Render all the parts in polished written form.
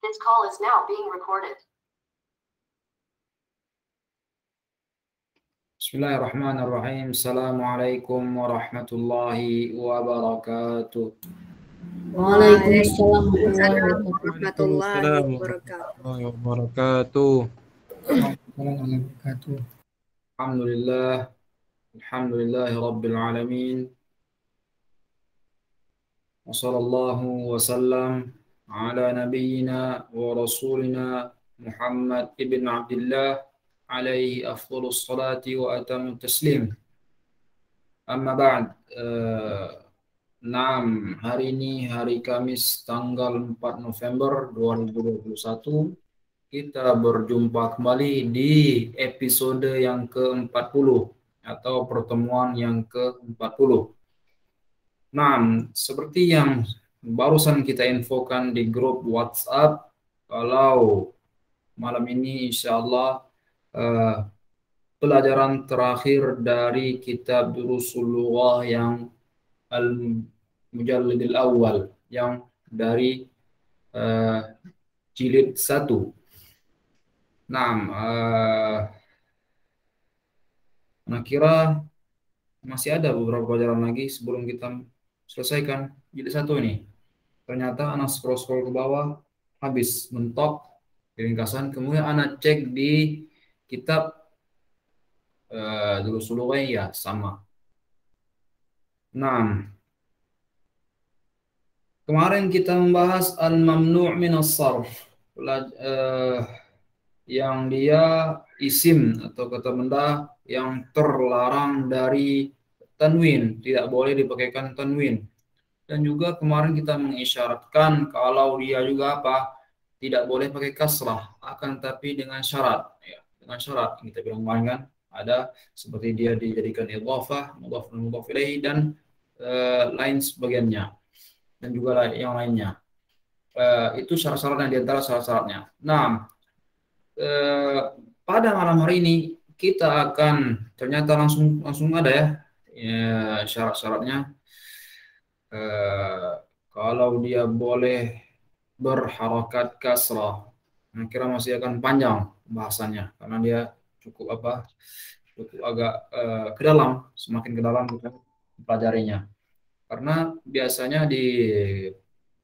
This call is now being recorded. Bismillahirrahmanirrahim. Assalamualaikum warahmatullahi wabarakatuh. Waalaikumsalam warahmatullahi wabarakatuh. Alhamdulillah rabbil alamin. Wa sallallahu wa sallam ala nabiyyina wa rasulina Muhammad ibn Abdullah alaihi afdhalus salati wa atamut taslim. Amma ba'd. Hari ini hari Kamis tanggal 4 November 2021. Kita berjumpa kembali di episode yang ke-40 atau pertemuan yang ke-40. Seperti yang barusan kita infokan di grup WhatsApp, kalau malam ini insyaallah pelajaran terakhir dari kitab Durusul Lughah yang Al-Mujallidil Awal, yang dari jilid 1. Kira masih ada beberapa pelajaran lagi sebelum kita selesaikan jilid 1 ini. Ternyata anak scroll ke bawah habis mentok ringkasan, kemudian anak cek di kitab Durusul Lughah ya sama. Kemarin kita membahas al-mamnu' min as-sarf, yang dia isim atau kata benda yang terlarang dari tanwin, tidak boleh dipakaikan tanwin. Dan juga kemarin kita mengisyaratkan kalau dia juga tidak boleh pakai kasrah, akan tapi dengan syarat, ya. Dengan syarat kita bilang kemarin kan, ada seperti dia dijadikan idhafah, mudhaf dan mudhaf ilaihi, dan lain sebagainya, dan juga yang lainnya. Itu syarat-syaratnya, di antara syarat-syaratnya. Pada malam hari ini kita akan ternyata langsung ada ya syarat-syaratnya. Kalau dia boleh berharakat kasrah, kira masih akan panjang bahasannya karena dia cukup agak ke dalam, semakin ke dalam kita pelajarinya. Karena biasanya di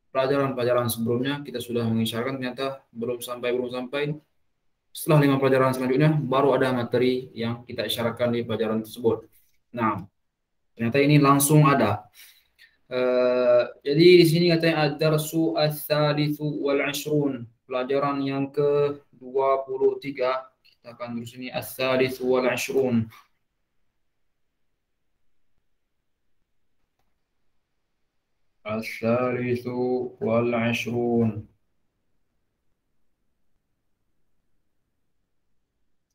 pelajaran-pelajaran sebelumnya kita sudah mengisyaratkan, ternyata belum sampai. Setelah 5 pelajaran selanjutnya baru ada materi yang kita isyaratkan di pelajaran tersebut. Ternyata ini langsung ada. Jadi di sini katanya ad-darsu ats-tsalitsu wal 'ashrun, pelajaran yang ke-23. Kita akan terus ini ats-tsalitsu wal 'ashrun. Ats-tsalitsu wal 'ashrun.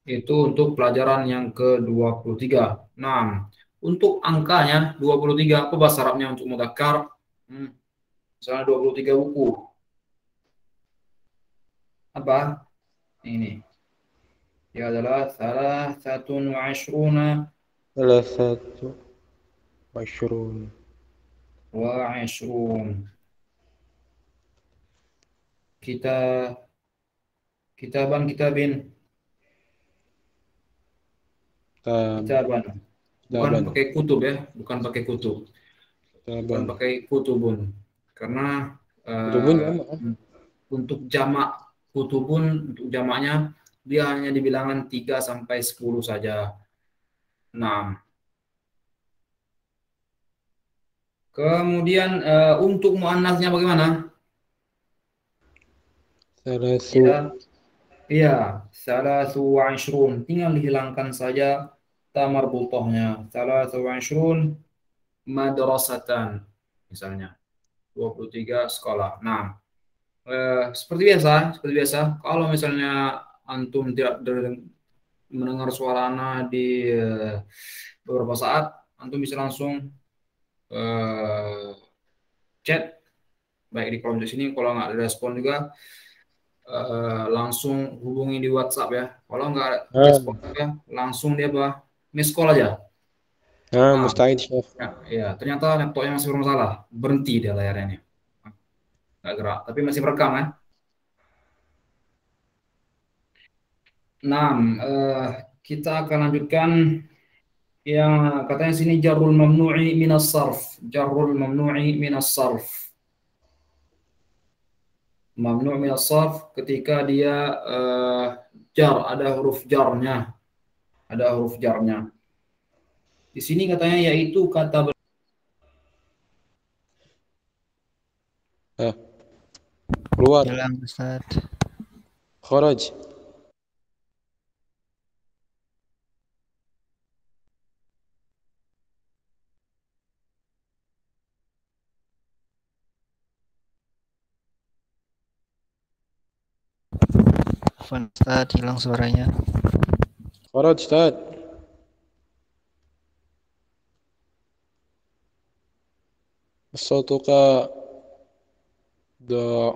Itu untuk pelajaran yang ke-23. Untuk angkanya 23, apa bahasa Arabnya untuk mudzakkar? Misalnya 23 buku. Apa? Ini. Ya adalah salasatun wa 'ashruna. Kitabin. Bukan pakai kutub ya, bukan pakai kutub. Bukan pakai kutubun. Karena untuk jamak kutubun, untuk jamaknya dia hanya dibilangan 3 sampai 10 saja. Kemudian untuk muannasnya bagaimana? Salasu wa 'ashrun. Tinggal dihilangkan saja ta marbutohnya. Salasu wa 'ashrun madrasatan. Misalnya 23 sekolah. Seperti biasa, kalau misalnya antum tidak mendengar suara ana di beberapa saat, antum bisa langsung chat baik di kolom di sini. Kalau nggak direspon juga langsung hubungi di WhatsApp ya. Kalau nggak respon juga langsung dia miss call aja. Mustahil, Chef. Ya, ternyata laptopnya masih bermasalah, berhenti dia layarnya. Nggak gerak, tapi masih merekam kan? Nah, kita akan lanjutkan yang katanya sini jarrul mamnu'i minas sarf. Jarrul mamnu'i minas sarf. Mamnu' minas sarf ketika dia jar, ada huruf jarnya. Ada huruf jarnya. Di sini katanya yaitu kata keluar, Hilang Ustaz. kharaj, Afwan Ustaz, hilang suaranya. kharaj Ustaz. صوتك ضاع.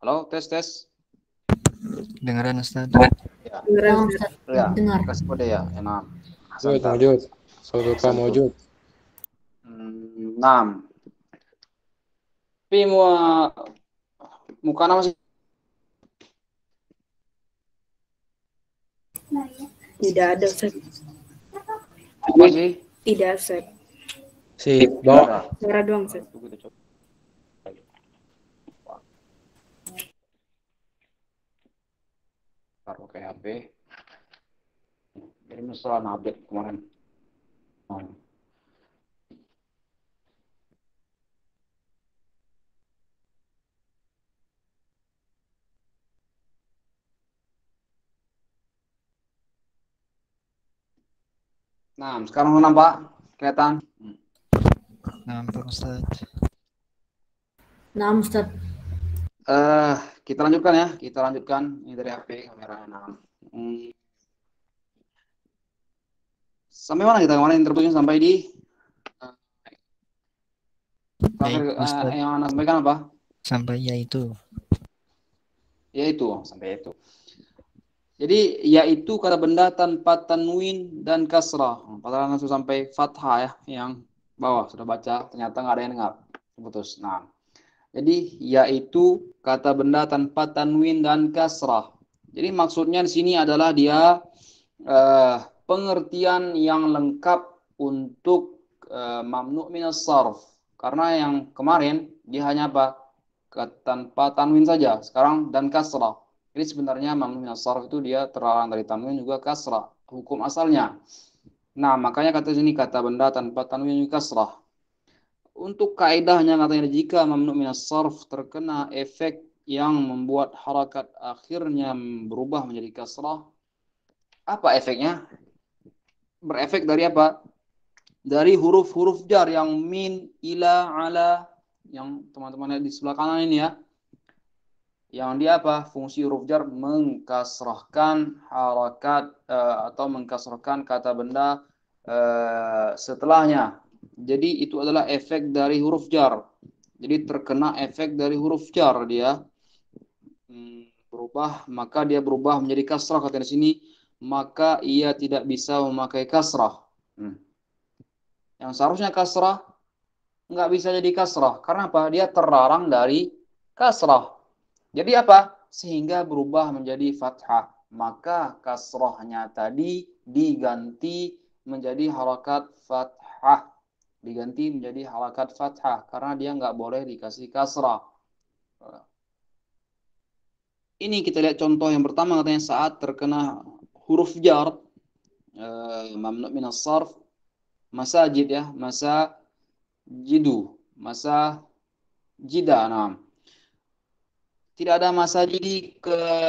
Halo, tes tes. Dengaran Ustaz. Ya, Dengar Ustaz. ya. Dengar. Kasih kode ya. Enam. موجود موجود صوتك موجود. Enam. Tapi muka nama masih Tidak ada Ustaz. apa sih? Tidak Ustaz. Si ضاع. Suara doang Ustaz. Tunggu kita coba. Taruh pakai HP. Ini masalah update kemarin. Nah, sekarang nampak kelihatan. Nampak Ustaz. Nah Ustaz. Kita lanjutkan ya. Kita lanjutkan ini dari HP kameranya. Sampai mana kita kemarin terputusnya sampai di terakhir Ustaz. yang Anda sampaikan apa? Sampai yaitu. Yaitu sampai itu. Jadi yaitu kata benda tanpa tanwin dan kasrah. Padahal langsung sampai fathah ya, yang bawah sudah baca ternyata nggak ada yang dengar. Putus. Nah, jadi yaitu kata benda tanpa tanwin dan kasrah. Jadi maksudnya di sini adalah dia pengertian yang lengkap untuk mamnu' minas sarf. Karena yang kemarin dia hanya apa? Tanpa tanwin saja. Sekarang dan kasrah. Jadi sebenarnya mamnu minas sarf itu dia terlarang dari tanwin juga kasrah, hukum asalnya. Nah, makanya kata sini kata benda tanpa tanwin juga kasrah. Untuk kaidahnya katanya jika mamnu minas sarf terkena efek yang membuat harakat akhirnya berubah menjadi kasrah, apa efeknya? Berefek dari apa? Dari huruf-huruf jar yang min, ila, ala, yang teman-teman lihat di sebelah kanan ini ya. Yang dia apa? Fungsi huruf jar mengkasrahkan harakat atau mengkasrahkan kata benda setelahnya. Jadi itu adalah efek dari huruf jar. Jadi terkena efek dari huruf jar dia berubah, maka dia berubah menjadi kasrah kata di sini, maka ia tidak bisa memakai kasrah. Yang seharusnya kasrah nggak bisa jadi kasrah. Karena apa? Dia terlarang dari kasrah. Jadi apa? Sehingga berubah menjadi fathah. Maka kasrahnya tadi diganti menjadi harakat fathah. Diganti menjadi harakat fathah. Karena dia nggak boleh dikasih kasrah. Ini kita lihat contoh yang pertama katanya saat terkena huruf jar. Mamnu' minas sarf. Masajid ya. Masajidu. Masajida. Nah. Tidak ada masajidi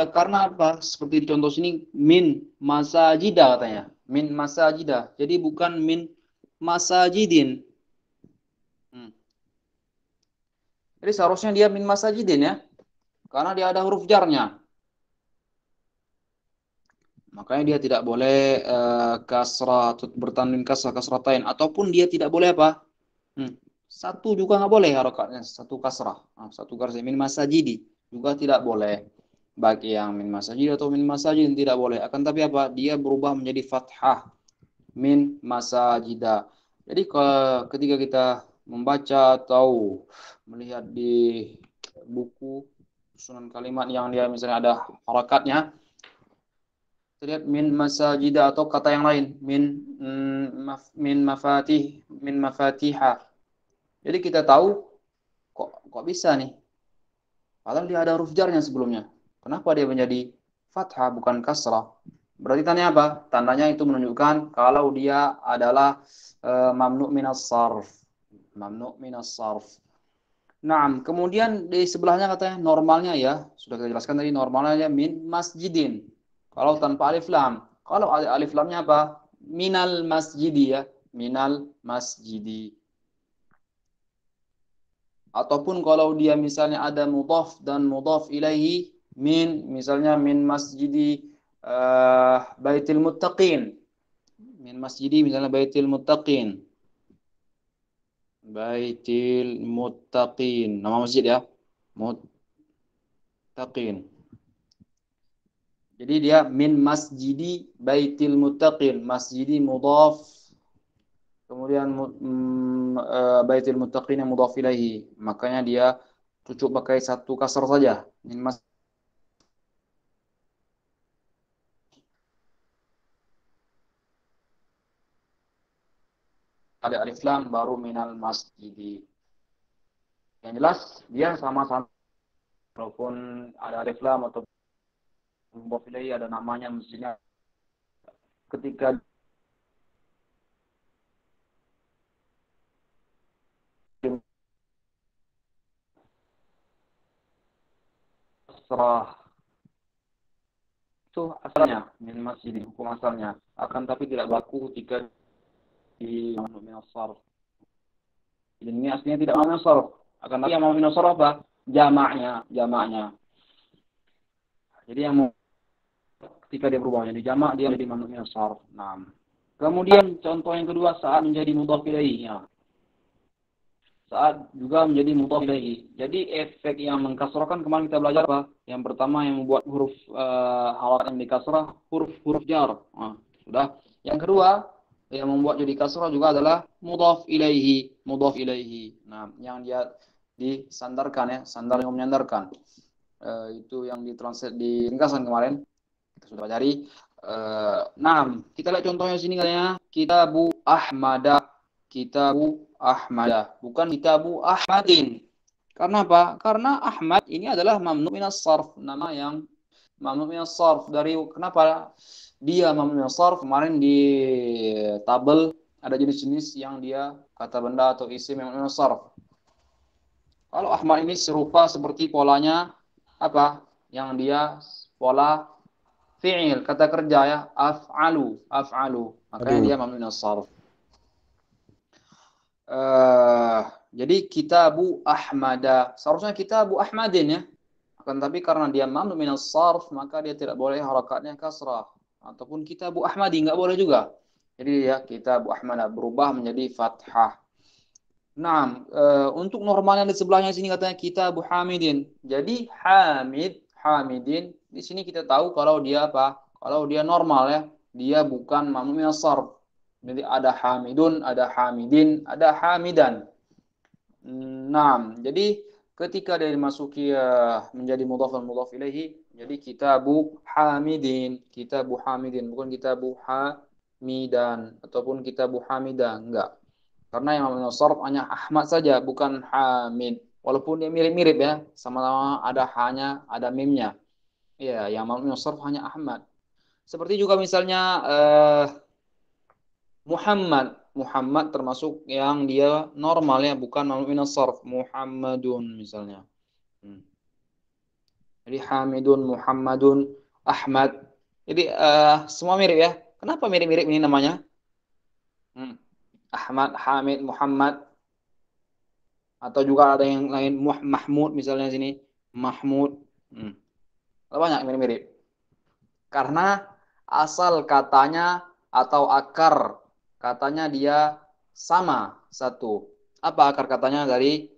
karena apa? Seperti di contoh sini min masajida katanya. Min masajida. Jadi bukan min masajidin. Jadi seharusnya dia min masajidin ya. Karena dia ada huruf jarnya. Makanya dia tidak boleh kasrah bertanding kasratain ataupun dia tidak boleh apa? Satu juga nggak boleh harokatnya, satu kasrah. Satu garis min masajidi. Juga tidak boleh bagi yang min masajid atau min masajid tidak boleh, akan tapi apa, dia berubah menjadi fathah min masajida. Jadi ketika kita membaca atau melihat di buku susunan kalimat yang dia misalnya ada harakatnya, terlihat min masajida atau kata yang lain min mafatiha. Jadi kita tahu kok bisa nih. Padahal dia ada huruf jarnya sebelumnya. Kenapa dia menjadi fathah bukan kasrah? Berarti tandanya apa? Tandanya itu menunjukkan kalau dia adalah mamnu' minas sarf. Mamnu' minas sarf. Nah, kemudian di sebelahnya katanya normalnya ya. Sudah kita jelaskan tadi normalnya min masjidin. Kalau tanpa alif lam. Kalau alif lamnya apa? Minal masjidi ya. Minal masjidi. Ataupun kalau dia misalnya ada mudhaf dan mudhaf ilaihi min, misalnya min masjidi baitil muttaqin. Min masjidi misalnya baitil muttaqin. Baitil muttaqin. Nama masjid ya. Muttaqin. Jadi dia min masjidi baitil muttaqin. Masjidi mudhaf. Kemudian baitil muttaqin yang mudhaf ilaihi. Makanya dia cukup pakai satu kasar saja. Min ada alif lam baru minal masjidi. Yang jelas dia sama-sama walaupun ada alif lam atau mudhaf ilaihi ada namanya mestinya ketika kasrah itu asalnya min masjid, hukum asalnya, akan tapi tidak berlaku ketika di mamnu' minas sarf. Ini aslinya tidak mamnu' minas sarf, akan tapi yang mamnu' minas sarf apa? Jamaknya. Jadi yang ketika dia berubah jadi jamak dia menjadi mamnu' minas sarf. Nah, kemudian contoh yang kedua saat menjadi mudhaf ilaihi ya. Saat juga menjadi mudhaf ilaihi. Jadi efek yang mengkasrahkan kemarin kita belajar apa? Yang pertama yang membuat huruf harakat yang dikasrah huruf jar. Sudah. Yang kedua yang membuat jadi kasrah juga adalah mudhaf ilaihi. Nah, yang dia disandarkan ya, sandar yang menyandarkan. Itu yang ditranslate di ringkasan kemarin. Kita sudah pelajari. Nah, kita lihat contohnya sini katanya Kitabu Ahmada, bukan Kitabu Ahmadin. Karena apa? Karena Ahmad ini adalah mamnu' minas sarf, nama yang mamnu' minas sarf. Dari kenapa dia mamnu' minas sarf? Kemarin di tabel ada jenis-jenis yang dia kata benda atau isim mamnu' minas sarf. Kalau Ahmad ini serupa seperti polanya apa? Yang dia pola fi'il, kata kerja ya, af'alu. Makanya dia mamnu' minas sarf. Jadi Kitabu Ahmada, seharusnya Kitabu Ahmadin ya. Akan tapi karena dia mamnu' minas sarf, maka dia tidak boleh harakatnya kasrah. Ataupun Kitabu Ahmadi nggak boleh juga. Jadi ya Kitabu Ahmada berubah menjadi fathah. Nah, untuk normalnya di sebelahnya sini katanya Kitabu Hamidin. Jadi Hamidin di sini kita tahu kalau dia apa? Kalau dia normal ya, dia bukan mamnu' minas sarf. Jadi ada Hamidun, ada Hamidin, ada Hamidan. Nah, jadi ketika dia dimasuki menjadi mudhaf dan mudhaf ilaihi, jadi kitabu hamidin, bukan kitabu hamidan ataupun kitabu hamidah, enggak. Karena yang namanya sarf hanya Ahmad saja, bukan Hamid. Walaupun dia mirip-mirip ya, sama-sama ada hanya ada mimnya. Ya, yang namanya sarf hanya Ahmad. Seperti juga misalnya Muhammad termasuk yang dia normal ya, bukan namanya sarf. Muhammadun misalnya. Jadi Hamidun, Muhammadun, Ahmad. Jadi semua mirip ya. Kenapa mirip-mirip ini namanya? Ahmad, Hamid, Muhammad. Atau juga ada yang lain, Mahmud misalnya sini. Mahmud. Banyak mirip-mirip. Karena asal katanya atau akar katanya dia sama satu. Apa akar katanya dari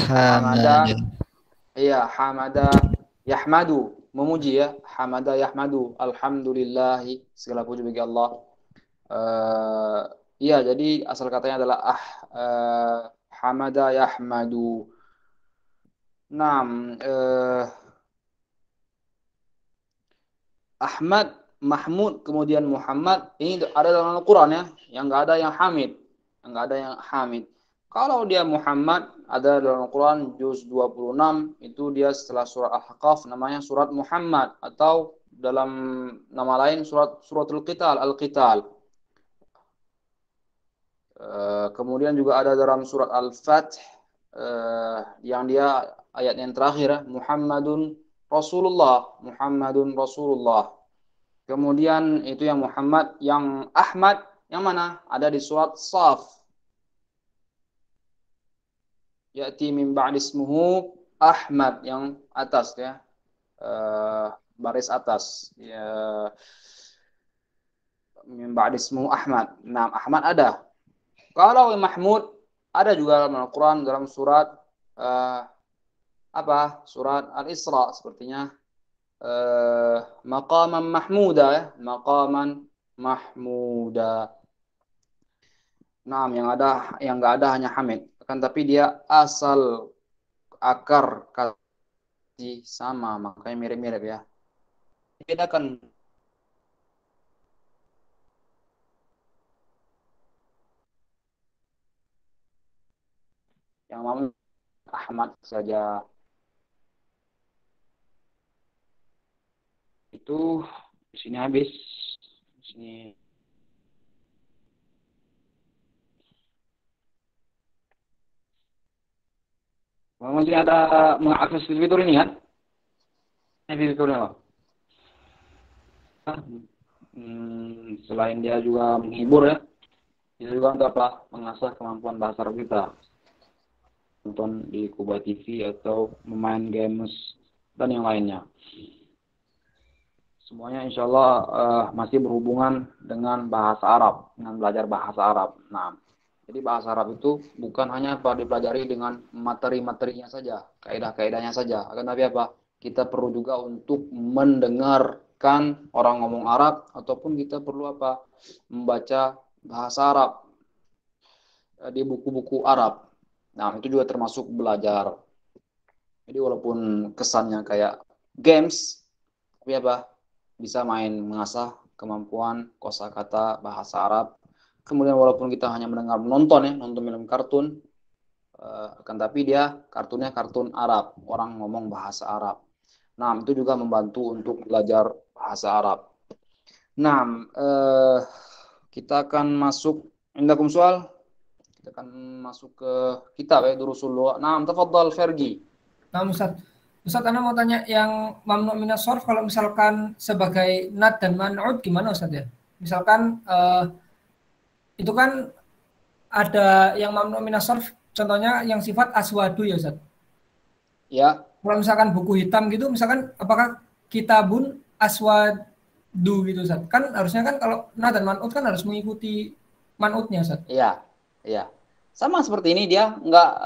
Hamada? Iya, Hamada Yahmadu, memuji ya. Hamada Yahmadu, alhamdulillahi, segala puji bagi Allah. Iya, jadi asal katanya adalah Hamada Yahmadu. Ahmad, Mahmud, kemudian Muhammad, ini ada dalam Al-Quran ya, yang nggak ada yang Hamid, Kalau dia Muhammad, ada dalam Al-Quran juz 26, itu dia setelah surat Al-Ahqaf, namanya surat Muhammad, atau dalam nama lain suratul Qital, Al-Qital. Kemudian juga ada dalam surat Al-Fath, yang dia ayat yang terakhir, Muhammadun Rasulullah. Kemudian itu yang Muhammad, yang Ahmad, yang mana? Ada di surat Shaf. Ya'ti min ba'di ismuhu Ahmad, yang atas ya. Baris atas. Ya. Min ba'di ismuhu Ahmad. Nah, Ahmad ada. Kalau Mahmud ada juga dalam Al-Quran dalam surat Surat Al-Isra sepertinya. Maqaman mahmuda ya, maqaman mahmuda. Nah, yang enggak ada hanya Hamid, kan tapi dia asal akar kata sama, makanya mirip-mirip ya. Bedakan yang namanya Ahmad saja. Itu di sini habis. Di sini. Masih ada mengakses fitur ini kan? Ini fiturnya. Selain dia juga menghibur ya, dia juga untuk apa? Mengasah kemampuan bahasa Arab kita. Nonton di Kuba TV atau memain games dan yang lainnya. Semuanya insya Allah masih berhubungan dengan bahasa Arab, dengan belajar bahasa Arab. Nah, jadi bahasa Arab itu bukan hanya dipelajari dengan materi-materinya saja, kaidah-kaidahnya saja. Akan tapi apa? Kita perlu juga untuk mendengarkan orang ngomong Arab, ataupun kita perlu apa? Membaca bahasa Arab di buku-buku Arab. Nah, itu juga termasuk belajar. Jadi walaupun kesannya kayak games, tapi apa? Bisa mengasah kemampuan kosakata bahasa Arab. Kemudian walaupun kita hanya nonton film kartun, akan tapi dia kartunnya kartun Arab, orang ngomong bahasa Arab. Nah, itu juga membantu untuk belajar bahasa Arab. Nah, kita akan masuk, indakum soal, kita akan masuk ke kitab ya, Durusul Lugha. Nah, tafadhal Fergi. Nah, Ustaz, Anda mau tanya yang mamnu minas sarf kalau misalkan sebagai nat dan man'ud gimana Ustaz ya? Misalkan itu kan ada yang mamnu minas sarf, contohnya yang sifat aswadu ya Ustaz? Ya. Kalau misalkan buku hitam gitu, misalkan apakah kitabun aswadu gitu Ustaz? Kan harusnya kan kalau nat dan man'ud kan harus mengikuti man'udnya Ustaz. Iya. Sama seperti ini, dia enggak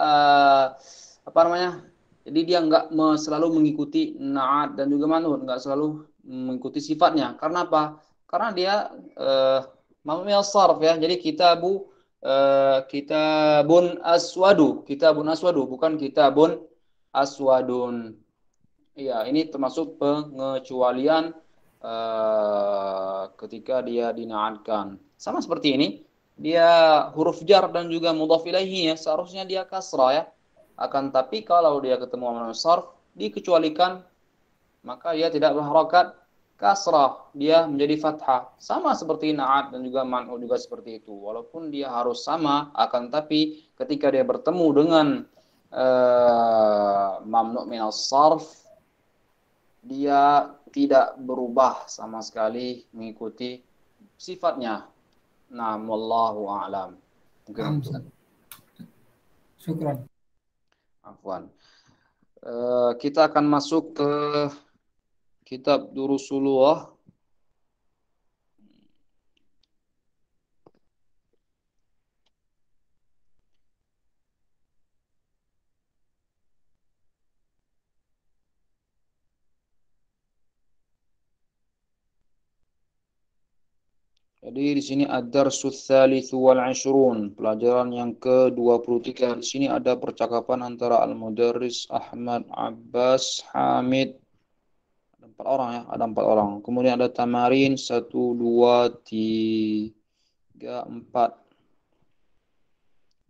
jadi dia enggak selalu mengikuti na'at dan juga man'ud, enggak selalu mengikuti sifatnya. Karena apa? Karena dia mamnu minas sarf ya. Jadi kitabu kitabun aswadu, bukan kitabun aswadun. Iya, ini termasuk pengecualian ketika dia dinaatkan. Sama seperti ini, dia huruf jar dan juga mudhaf ilaihi seharusnya dia kasrah ya. Akan tapi kalau dia ketemu sama sarf dikecualikan, maka dia tidak berharakat kasrah, dia menjadi fathah. Sama seperti na'at dan juga man'u juga seperti itu. Walaupun dia harus sama, akan tapi ketika dia bertemu dengan mamnu' minas sarf, dia tidak berubah sama sekali mengikuti sifatnya. Nah, wallahu a'lam. Mungkin itu. Syukran. Afwan. Kita akan masuk ke kitab Durusulullah. Jadi di sini ad-darsu tsalitsu wal 'ashrun, pelajaran yang ke-23. Di sini ada percakapan antara al-mudarris Ahmad, Abbas, Hamid. Ada 4 orang ya, ada 4 orang. Kemudian ada tamarin 1 2 3 4.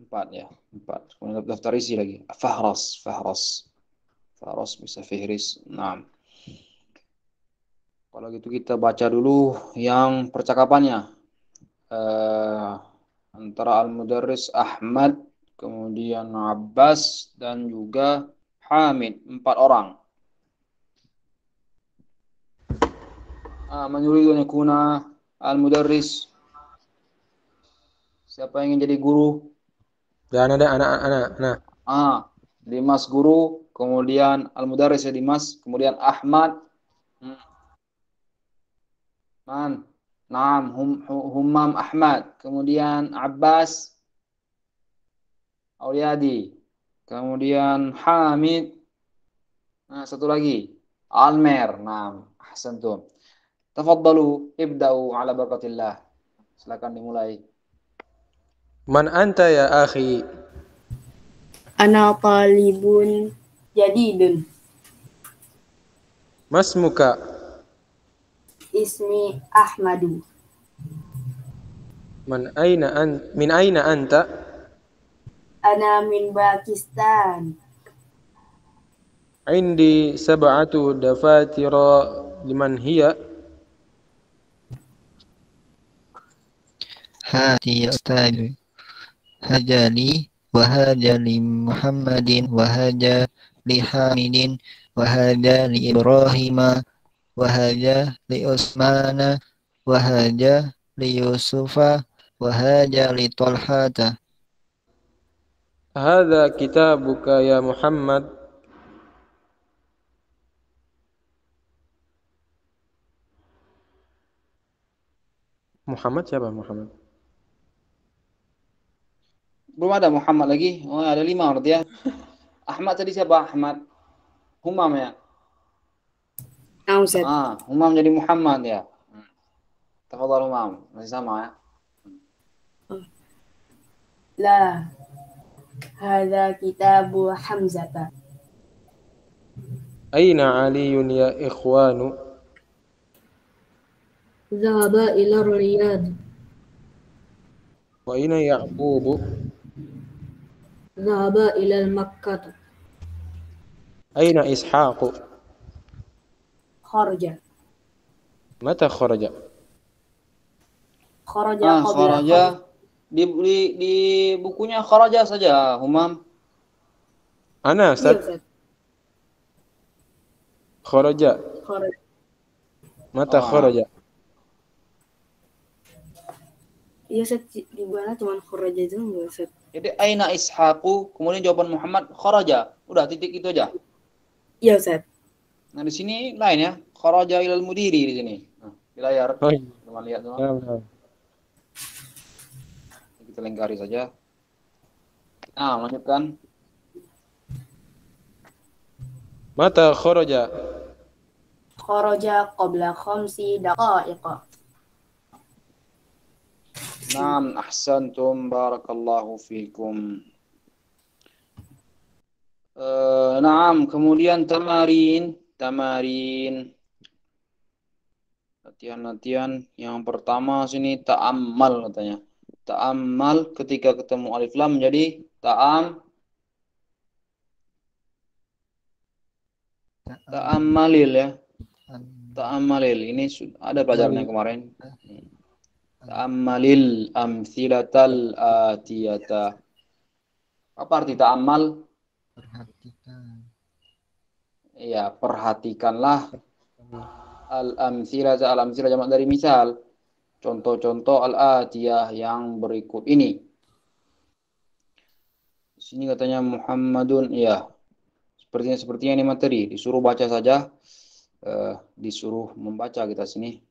4 ya, 4. Kemudian daftar isi lagi. Fahras bisa fihris. Nah. Kalau gitu kita baca dulu yang percakapannya antara al-mudarris Ahmad, kemudian Abbas dan juga Hamid, 4 orang. Man yuridu an yakuna al-mudarris? Siapa yang ingin jadi guru? Dan ada anak. Dimas guru, kemudian al-mudarris ya Dimas, kemudian Ahmad. Humam Ahmad, kemudian Abbas Auliadi, kemudian Hamid. Nah, satu lagi Almer. Nah, ahsantum. Tafaddalu, ibda'u ala barakatillah. Silakan dimulai. Man anta ya akhi? Ana talibun jadidun. Masmuka? Ismi Ahmadu. Min aina anta? Ana min Pakistan. Indi 7 dafatira liman hiya? Hadi ya Ustaz. Haja li wa haja li Muhammadin wa haja li Hamidin wa haja li Ibrahima wa haja li Utsmana wa haja li Yusufa wa haja li Talhata. Hadza kitabuka ya Muhammad? Muhammad siapa Muhammad? Belum ada Muhammad lagi. Oh, ada 5 berarti ya. Ahmad tadi siapa? Ahmad. Humam ya. Ustaz. Humam jadi Muhammad ya. Tafadhal Humam. Masih sama ya. La. Hadza kitabu Hamzata. Aina Aliyun ya ikhwanu? Zahaba ila Riyadh. Wa aina Ya'qubu? Zahaba ila Makkah. Aina Ishaqu? Kharaja. Mata kharaja? Kharaja. Di bukunya kharaja saja, Humam. Ana Ustaz. Kharaja. Mata kharaja? Iya, Ustaz, di mana cuma kharaja itu enggak, Ustaz. Jadi aina Ishaqu, kemudian jawaban Muhammad kharaja. Udah titik itu aja. Iya, Ustaz. Nah, di sini lain ya. Kharaja ilal mudiri di sini. Nah, di layar. Oh, iya. Teman lihat tuh. Nah. Kita lingkari saja. Nah, lanjutkan. Mata kharaja? Kharaja qabla 5 daqa'iq. Naam, ahsantum, barakallahu fikum. Naam, kemudian tamarin. Latihan-latihan yang pertama sini ta'ammal katanya. Ta'ammal ketika ketemu alif lam menjadi ta'ammalil ya. Ta'ammalil. Ini ada pelajarannya kemarin. Ta'ammalil amthilatal atiyata. Apa arti ta'ammal? Perhatikan. Ya, perhatikanlah al-amthilata. Al-amthilah jamak dari misal. Contoh-contoh al-atiyah yang berikut ini. Di sini katanya Muhammadun, ya. Sepertinya ini materi. Disuruh baca saja. Disuruh membaca kita sini.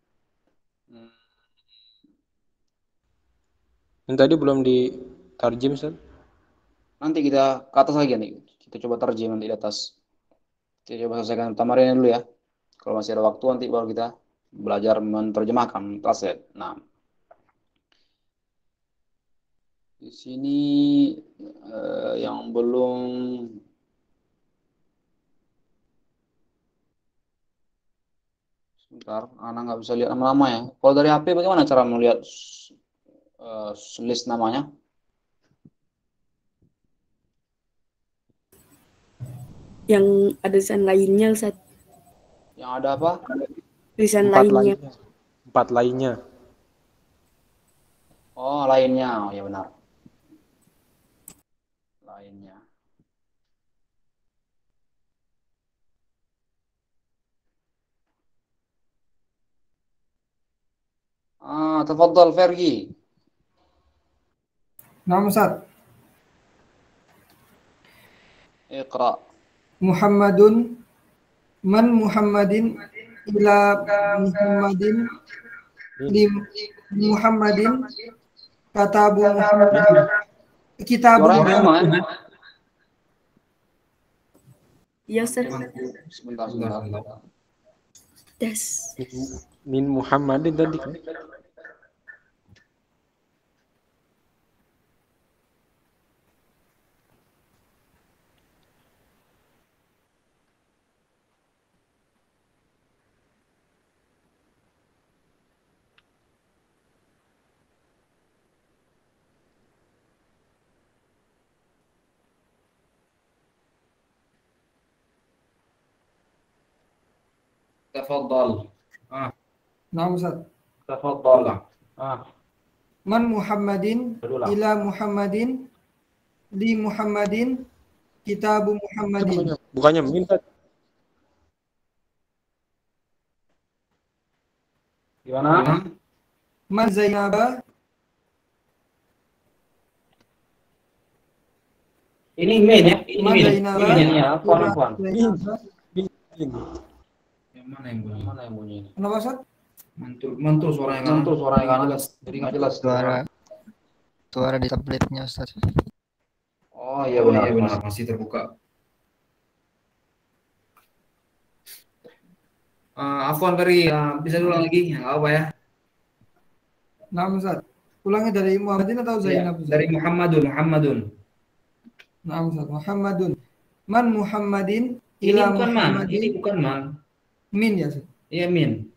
Yang tadi belum ditarjim, Ustaz? Nanti kita ke atas lagi nih. Kita coba tarjim nanti di atas. Kita coba selesaikan tamarinnya dulu ya. Kalau masih ada waktu nanti baru kita belajar menerjemahkan translate. Nah, di sini yang belum sebentar, anak nggak bisa lihat nama-nama ya. Kalau dari HP bagaimana cara melihat list namanya? Yang ada tulisan lainnya, Ustaz. Yang ada apa? Tulisan 4 lainnya. lainnya. 4 lainnya. Oh, lainnya. Oh, ya benar. Lainnya. Tafadhal Fergi. Nah, Ustaz. Iqra. Muhammadun man Muhammadin ila Muhammadin li Muhammadin katabu Muhammadin kitabu Suaranya Muhammadin. memang ya? Iya, Ustaz. Sebentar. Tes. Min Muhammadin tadi kan? Tafadhal. Nah, Ustaz. Tafadhal. Man Muhammadin ila Muhammadin li Muhammadin kitabu Muhammadin. Bukannya min, Ustaz. Gimana? Man Zainaba Ini min ya? Ini man min. Zainaba Ini min ya. Afwan. Zainaba. Yang mana yang bunyi ini? Kenapa, Ustaz? Mantul suaranya kan agak jadi nggak jelas. Suara di tabletnya, Ustaz. Oh iya benar, masih terbuka. Afwan Ferry, bisa diulang lagi? Nggak apa ya? Nah, Ustaz. Ulangi dari Muhammadin atau Zainab? Ustaz? Dari Muhammadun. Nah, Ustaz. Muhammadun. Man Muhammadin Ini ila bukan man, Muhammadin. ini bukan man. Min ya, Ustaz. Iya min.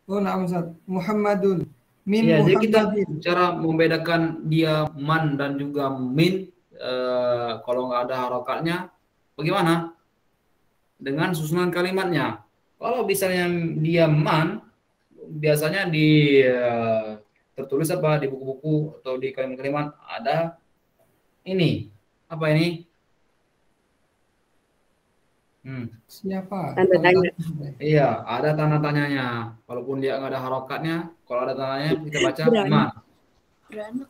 Oh, nah, Ustaz. Muhammadun. Min Iya, jadi kita Muhammadin. cara membedakan dia man dan juga min, kalau nggak ada harokatnya, bagaimana? Dengan susunan kalimatnya. Kalau misalnya dia man, biasanya tertulis apa di buku-buku atau di kalimat-kalimat ada ini. Apa ini? Siapa? Tanda tanya. Iya, ada tanda tanyanya. Walaupun dia nggak ada harokatnya, kalau ada tandanya kita baca Beranak. man. Beranak.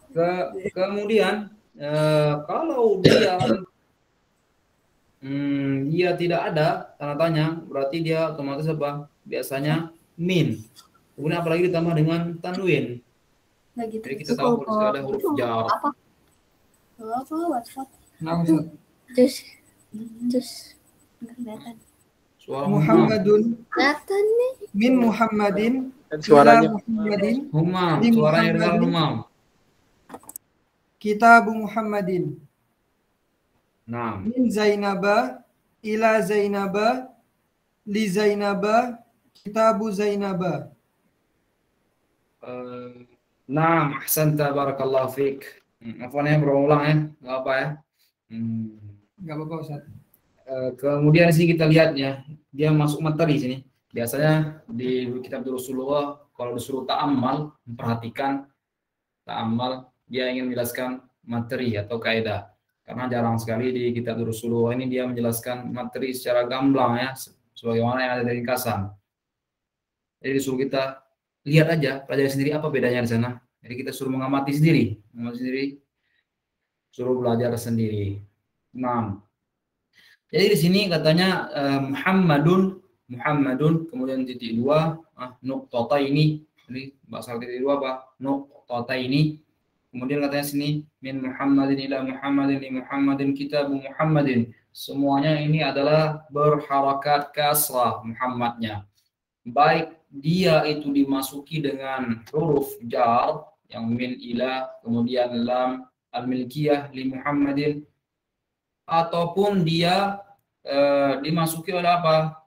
Kemudian kalau dia tidak ada tanda tanya, berarti dia otomatis apa? Biasanya min. Kemudian apalagi ditambah dengan tanwin. Nah, gitu. Jadi kita tahu harus ada huruf jar. Apa? WhatsApp. Nah, Ustaz. Terus nggak kelihatan. Suara Muhammadun Kelihatan nih. min Muhammadin Kan ila suaranya Muhammadin humam, Di suaranya dengar Muhammadin. humam. kitabu Muhammadin. Nah, Min Zainaba ila Zainaba li Zainaba kitabu Zainaba. nah, ahsanta barakallahu fiik. Afwan ya, berulang ya, nggak apa ya. Enggak apa-apa Ustaz. Kemudian di sini kita lihat ya, dia masuk materi sini. Biasanya di kitab Rasulullah kalau disuruh ta'ammal, memperhatikan ta'ammal, dia ingin menjelaskan materi atau kaidah. Karena jarang sekali di kitab Rasulullah ini dia menjelaskan materi secara gamblang ya, sebagaimana yang ada di ringkasan. Jadi disuruh kita lihat aja, pelajari sendiri apa bedanya di sana. Jadi kita suruh mengamati sendiri, suruh belajar sendiri. Nah, jadi di sini katanya Muhammadun, kemudian titik dua, nuqtata ini bahasa titik dua apa? Nuqtata ini. Kemudian katanya sini min Muhammadin ila Muhammadin li Muhammadin kitabu Muhammadin. Semuanya ini adalah berharakat kasrah Muhammadnya. Baik dia itu dimasuki dengan huruf jar yang min ila, kemudian lam al-milkiyah li Muhammadin, ataupun dia dimasuki oleh apa?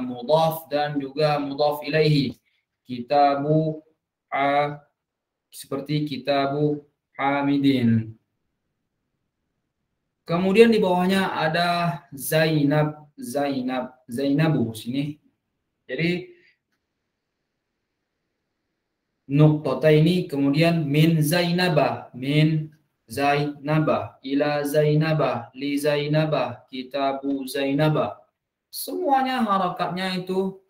Mudhaf dan juga mudhaf ilaihi. Kitabu seperti kitabu Hamidin. Kemudian di bawahnya ada Zainabu sini. Jadi nuqtata ini kemudian min Zainabah ila Zainabah li Zainabah kitabu Zainabah. Semuanya harakatnya itu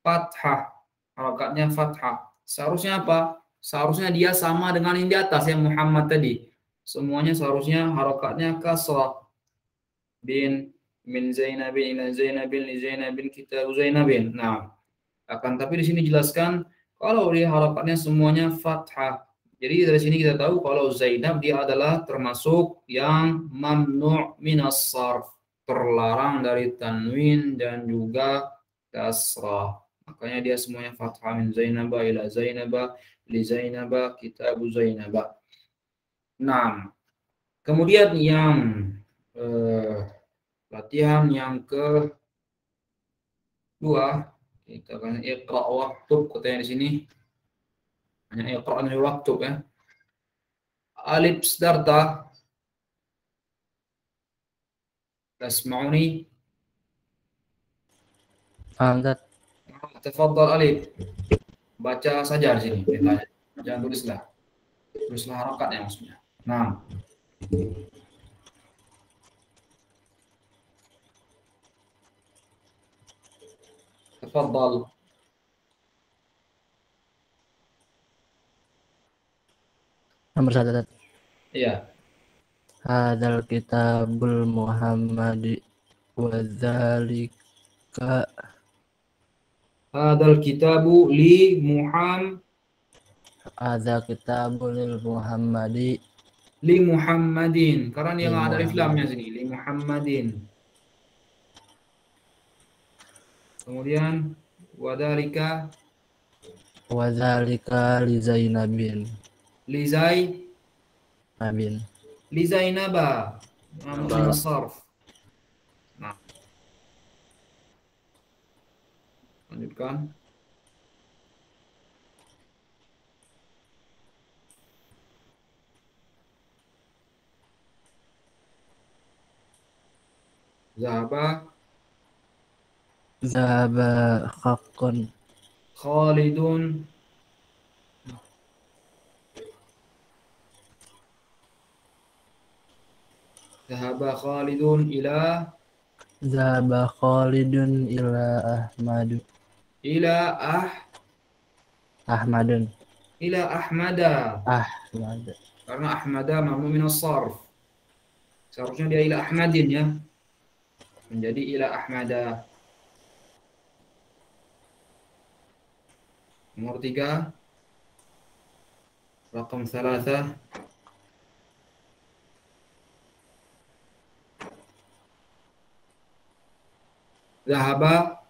fathah. Harakatnya fathah. Seharusnya apa? Seharusnya dia sama dengan yang di atas yang Muhammad tadi. Semuanya seharusnya harakatnya kasrah. Min Zainabin ila Zainabin li Zainabin kitabu Zainabin. Nah, akan tapi di sini jelaskan kalau dia harakatnya semuanya fathah. Jadi dari sini kita tahu kalau Zainab dia adalah termasuk yang mamnu' minas sarf, terlarang dari tanwin dan juga kasrah. Makanya dia semuanya fathah, min Zainaba ila Zainaba li Zainaba kitabu Zainaba. Nah, kemudian yang latihan yang kedua, kita akan iqra waktub, katanya di sini hanya iqra dan waktub ya. Alif Siddhartha, tasma'uni? Ustaz. Tafadhal Alif. Baca saja di sini perintahnya. Jangan tulislah. Tulislah harakatnya maksudnya. Nah. Tafadhal. Nomor 1, Ustaz. Iya. Hadzal kitabul Muhammadi wa dzalika. Hadzal kitabu li Muhammad. Hadzal kitabul lil Muhammadi. Li Muhammadin. Karena dia nggak ada alif lamnya sini. Li Muhammadin. Kemudian wadalika. Wadzalika li Zainabin. Li Zainabin. Li Zainaba. Mamnu sarf. Nah. Lanjutkan. Zahaba haqqun. Khalidun. Zahaba Khalidun ila Ahmadu. Ahmada. Ahmad. Karena Ahmada mamnu minas sarf. Seharusnya dia ila Ahmadin ya. Menjadi ila Ahmada. Nomor 3. Rakam 3. Zahaba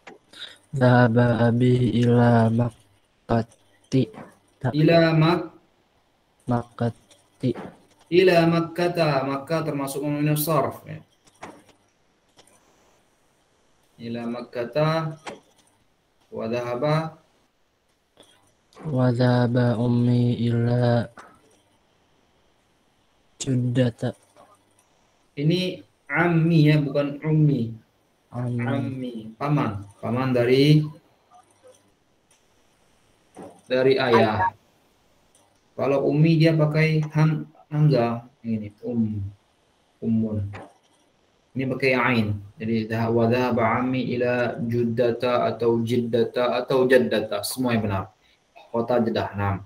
abi ila Makkati. Ila Makkati. ila Makkah, Makkah termasuk min as-sarf ya. Ila Makkah wa dhahaba Wa dhaba ummi ila Juddata. ini ammi ya, bukan ummi. Ammi. Ammi, paman dari ayah. Kalau ummi dia pakai hamzah ini ummun. Ini pakai ain. Jadi wa dhahaba ammi ila juddata atau jiddata atau jaddata, semua yang benar. Kota Jeddah. Nah.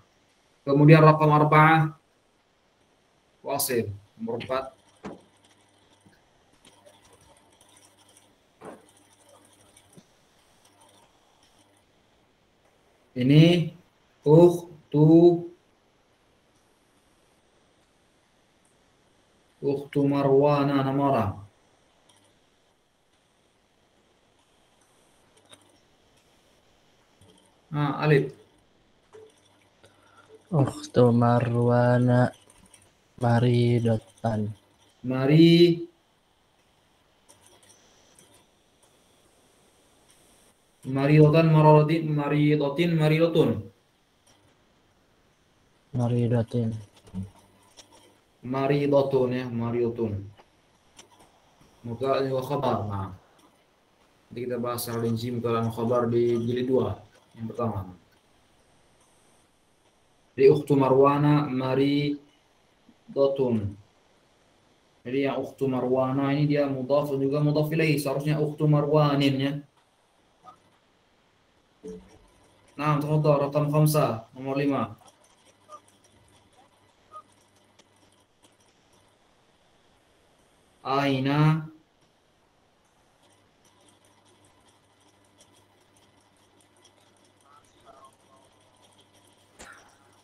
Kemudian raqam 4 Wasil, nomor 4. Ini ukhtu Marwana, nama orang. Nah, alif. Ukhtu Marwana maridatan. Maridotan, maridotun. Maridatin. Maridotun ya, maridotun. Muka juga khabar. Nah, nanti kita bahas secara rinci muka dan khabar di jilid 2 yang pertama. Di ukhtu Marwana maridotun. Jadi yang ukhtu Marwana ini dia mudhaf dan juga mudhaf ilaih. Seharusnya ukhtu Marwanin ya. Nah, tafadhal rakam 5, nomor 5. Aina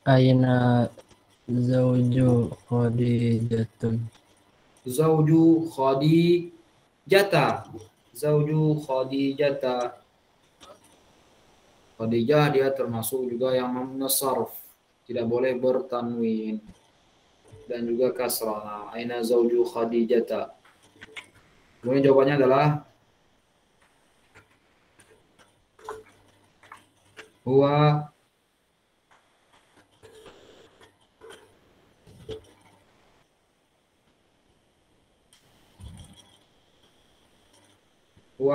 Aina Zawju Khadijatun. Zawju Khadijata. Khadijah dia termasuk juga yang mamnu sarf, tidak boleh bertanwin dan juga kasrah. Nah, aina zawju Khadijata. Kemudian jawabannya adalah huwa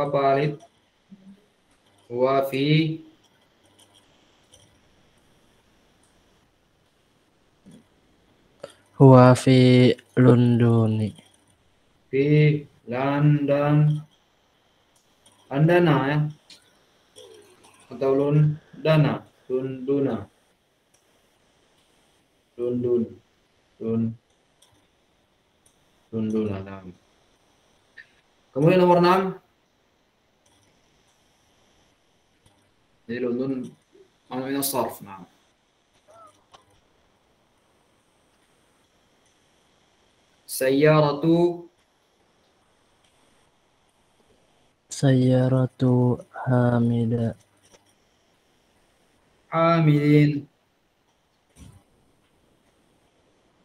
Palid huwa fi Huwa fi Lunduni. fi London Andana ya, atau Lundana, Lunduna, Lunduna. Kemudian nomor 6. Jadi London mamnu sarf. Nah. Sayyaratu Hamida. Hamidin.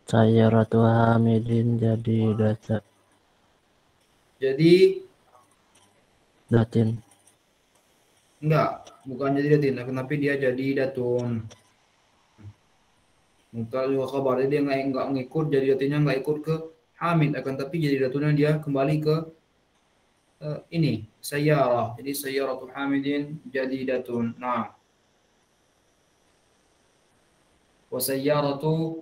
Sayyaratu Hamidin jadi data. Jadi Datin. enggak, bukan jadi datin, tapi dia jadi datun. Mutal juga khabar, dia enggak ngikut, jadi datinnya enggak ikut ke Hamid, akan tapi jadi datunnya dia kembali ke ini sayyarah. Jadi sayyaratul Hamidin jadi datun. Nah, wa Sayyaratu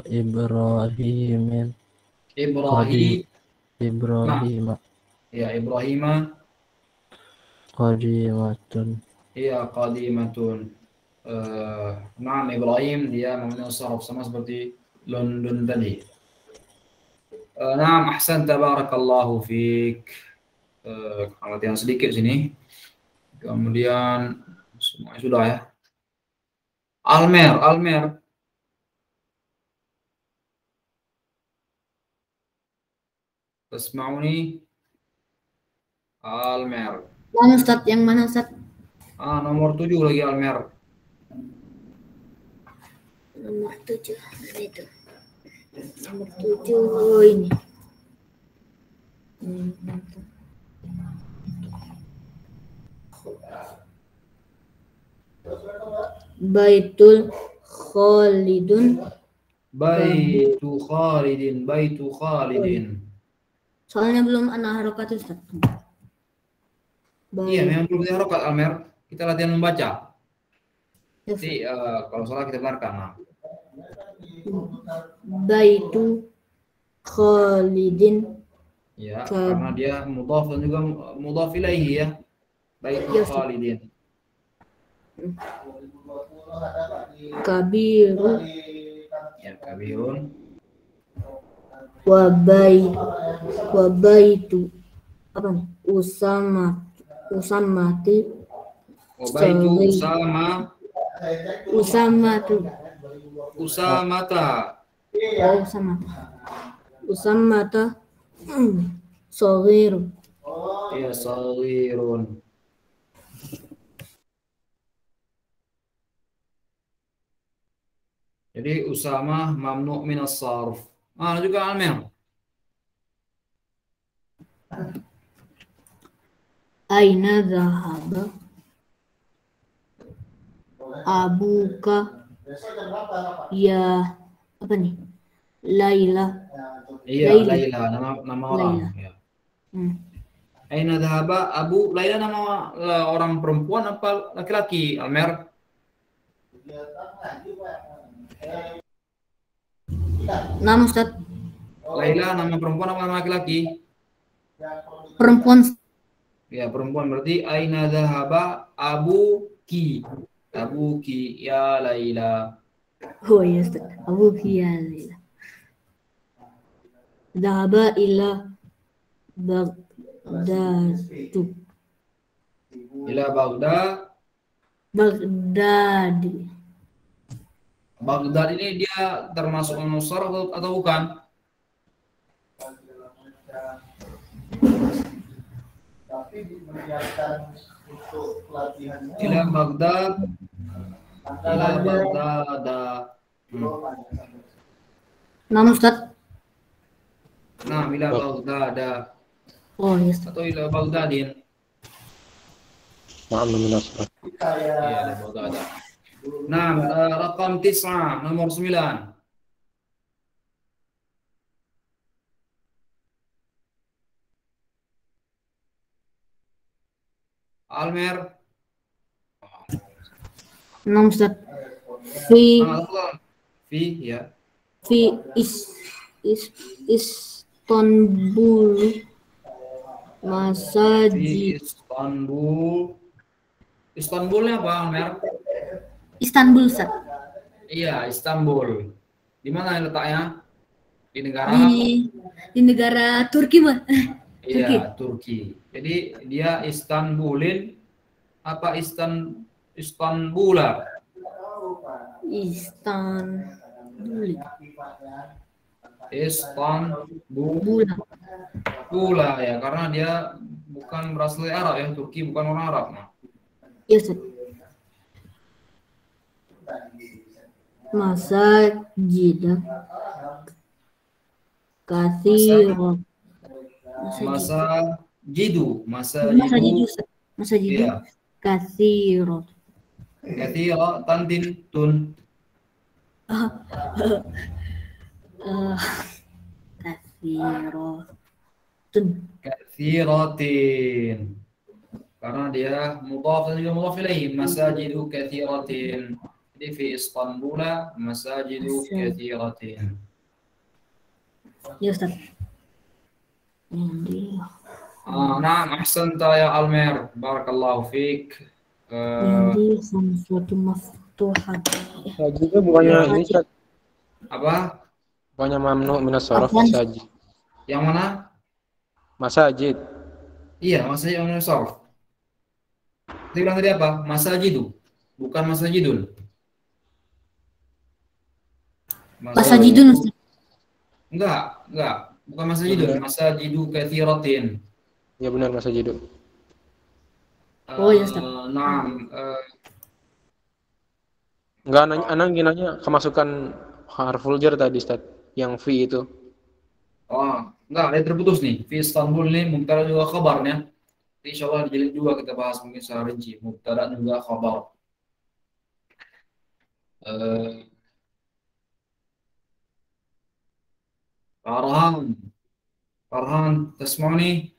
Ibrahim. Ibrahim. Ya, Ibrahima. Qadimatun. Iya, qadimatun. Naam, Ibrahim dia mamnu sarf sama seperti London tadi. Naam, ahsan, tabarakallahu fiik. Latihan sedikit sini. Kemudian semuanya sudah ya. Almer. Tasma'uni? Almer. Mana Ustaz? Yang mana Ustaz? Nomor 7 lagi Almer. Nomor 7. Mana itu? Nomor 7. Oh, ini. Baitul Khalidun. Baitu Khalidin, Baitu Khalidin. Soalnya belum ana harokat Ustaz. Iya, memang belum ada harokat Almer. Kita latihan membaca. Ya, Jadi kalau salah kita benarkan. Nah. Baitu Khalidin. Ya, karena dia mudhaf dan juga mudhaf ilaihi ya. Baitu Ya, Khalidin. Kabirun. Ya, kabirun. Wabaitu apa nih? Usamati. Wabaitu Usamatu. Usamata. Oh, Usamata. Soghir. Ya, saghirun. Jadi Usama mamnu' min as-sarf. Juga Almer. Aina dhahaba abuka ya apa nih? Laila. Iya, Laila, nama orang. Laila. Ya. Hmm. Aina dhahaba Abu Laila, nama orang perempuan apa laki-laki, Almer? Nama Ustaz. Laila nama perempuan apa nama laki-laki? Perempuan. Ya, perempuan, berarti aina dhahaba abuki. Abuki ya Laila. Oh ya Ustaz. Abuki ya Laila. Dhahaba ila Baghdad. Ila Baghdad. Baghdad ini dia termasuk Nusar atau bukan? Ila Baghdad. Ila Baghdad. Nama Ustaz. Nah, ila Baghdad. Oh ya Ustaz. Atau ila Baghdadin. Maaf minasrah. Iya, ila Baghdad. Nah, rakam 9, nomor 9. Almer. Nama Ustaz. Fi ya. Istanbul masajid. Istanbulnya apa, Almer? Istanbul Ustaz. Iya, Istanbul. Di mana letaknya? Di negara? Di negara Turki, Mas. Iya, Turki. Jadi dia Istanbulin apa Istanbula? Istanbula ya, karena dia bukan berasal dari Arab ya, Turki bukan orang Arab. Nah. Yes. Masajid katsira. Masajidu. Iya. Katsira. Katsira tantin tun. Katsiratin. Karena dia mudhaf dan juga mudhaf ilaih. Masajidu katsiratin. Jadi fi Istanbul masajidu katsiratin. Ya Ustaz. Nah, ahsanta ya Almer. Barakallahu fiik. Jadi suatu maftuhat. Sajid bukannya ini Ustaz. Apa? Bukannya mamnu minas sarf sajid. Yang mana? Masajid. Iya, masajid minas sarf. Tadi bilang tadi apa? Masajidu. Bukan masajidun. Masajidun Ustaz. Enggak. Bukan masajidun, masajidu katsiratin. Ya benar masajidu. Oh ya Ustaz. Enggak, anak nanya kemasukan harful jar tadi, Ustaz. Yang fi itu. Oh, enggak, ada terputus nih. Fi Istanbul ini mubtada juga khabarnya. Insya Allah di jilid 2 kita bahas mungkin secara rinci. Mubtada juga khabar. Eh, Farhan, Farhan, tasma'ni?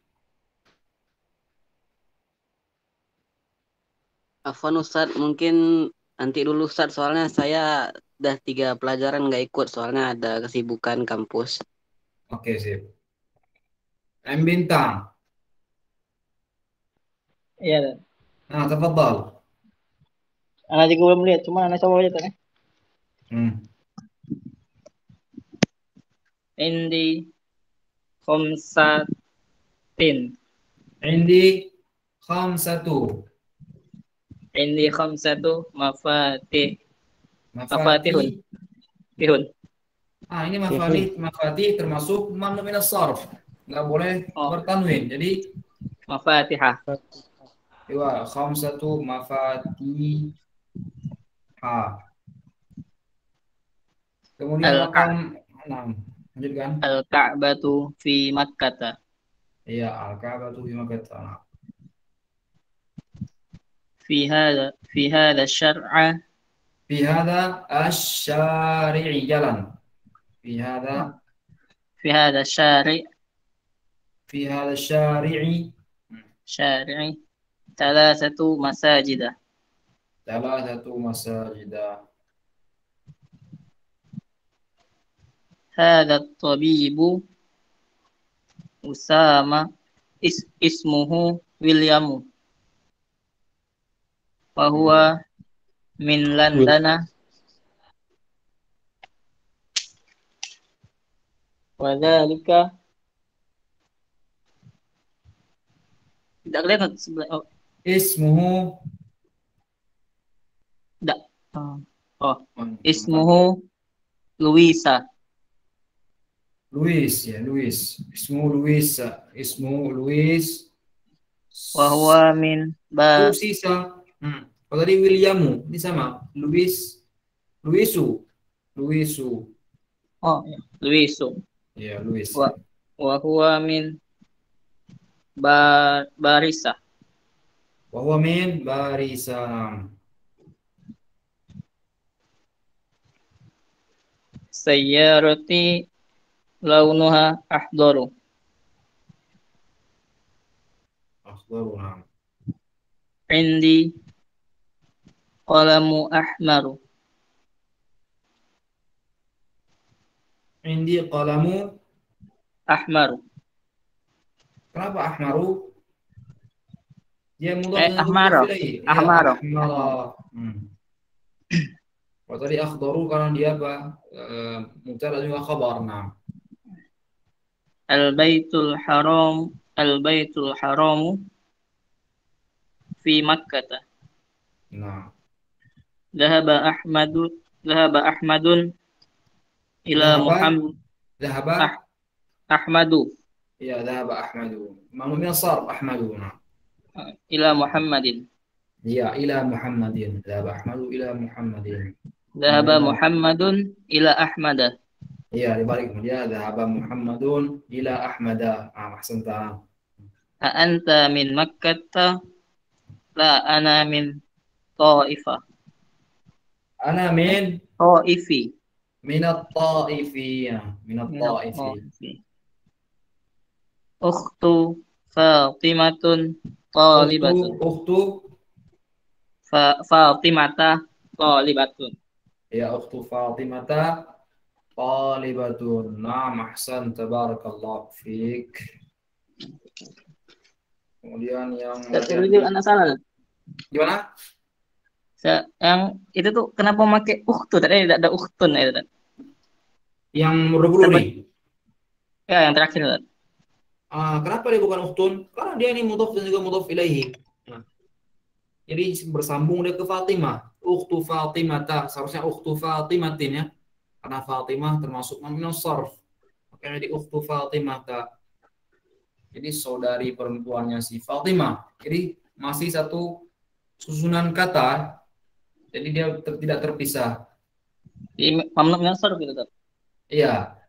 Afwan Ustaz, mungkin nanti dulu Ustaz, soalnya saya udah 3 pelajaran nggak ikut, soalnya ada kesibukan kampus. Oke, sip. M Bintang. Iya, Nah, tafadhal. anak juga belum lihat, cuma anak coba aja tadi. Indi khamsatin. Indi khamsatu. Indi khamsatu mafatih. Mafati. Tihun. Ini mafati termasuk mamnu minas sarf. Nggak boleh bertanwin. Jadi Mafatihah. Iwa khamsatu mafatiha. Kemudian makam 6. Lanjutkan. Al-Ka'batu fi Makkah. Iya, al-Ka'batu fi Makkah. في هذا الشرع في هذا الشارع jalan. في هذا الشارع ثلاثة مساجد. هذا الطبيب أسامة اسمه ويليام وهو من لندن وذلك tidak kelihatan sebelah. Ismuhu tidak. Ismuhu Luisa. Luis ya, Luis. Ismuhu Luis. Wahwa min Sisa. Kalau tadi Williamu, ini sama. Luisu. Oh, ya. Luisu. Ya, Luis. Wahwa min Barisa. Wahwa min Barisa. Sayyarati launuha ahdaru. Indi qalamu ahmaru. Indi qalamu ahmaru. Kenapa ahmaru? Dia mudhaf ahmaru. Ahmaru. Kalau tadi akhdaru karena dia apa? Mubtada juga khabar. Nah. Al-Baitul Haramu fi Makkah. Nah. Dhahaba Ahmadun ila Muhammad. Ahmadu. Ya, dhahaba Ahmadu. Mamnu min as-sarf Ahmadu. Ila Muhammadin. Ya, ila Muhammadin. Dhahaba Ahmadu ila Muhammadin. Dhahaba Muhammadun ila Ahmada. Iya, dibalik dia dhahaba Muhammadun ila Ahmada. Ahsanta. Anta min Makkah? La, ana min Taifah. Ana min Taifi. Min at-Taifi. Min at-Taifi. Ukhtu Fatimatun talibatun. Ukhtu Fatimata talibatun. Ya, ukhtu Fatimata talibatun. Naam, ahsan, tabarakallah fiik. Kemudian yang anak salah. Gimana? Yang itu tuh kenapa pakai ukhtu tadi tidak ada ukhtun itu. Yang berdua nih. Ya, yang terakhir. Kenapa dia bukan ukhtun? Karena dia ini mudhaf dan juga mudhaf ilaihi. Jadi bersambung dia ke Fatimah. Ukhtu Fatimata, seharusnya ukhtu Fatimatin ya. Karena Fatimah termasuk mamnu sarf. Makanya di ukhtu Fatimata. Jadi saudari perempuannya si Fatimah. Jadi masih satu susunan kata Jadi dia tidak terpisah. Di mamnu minal sarf gitu, Ustaz. Iya.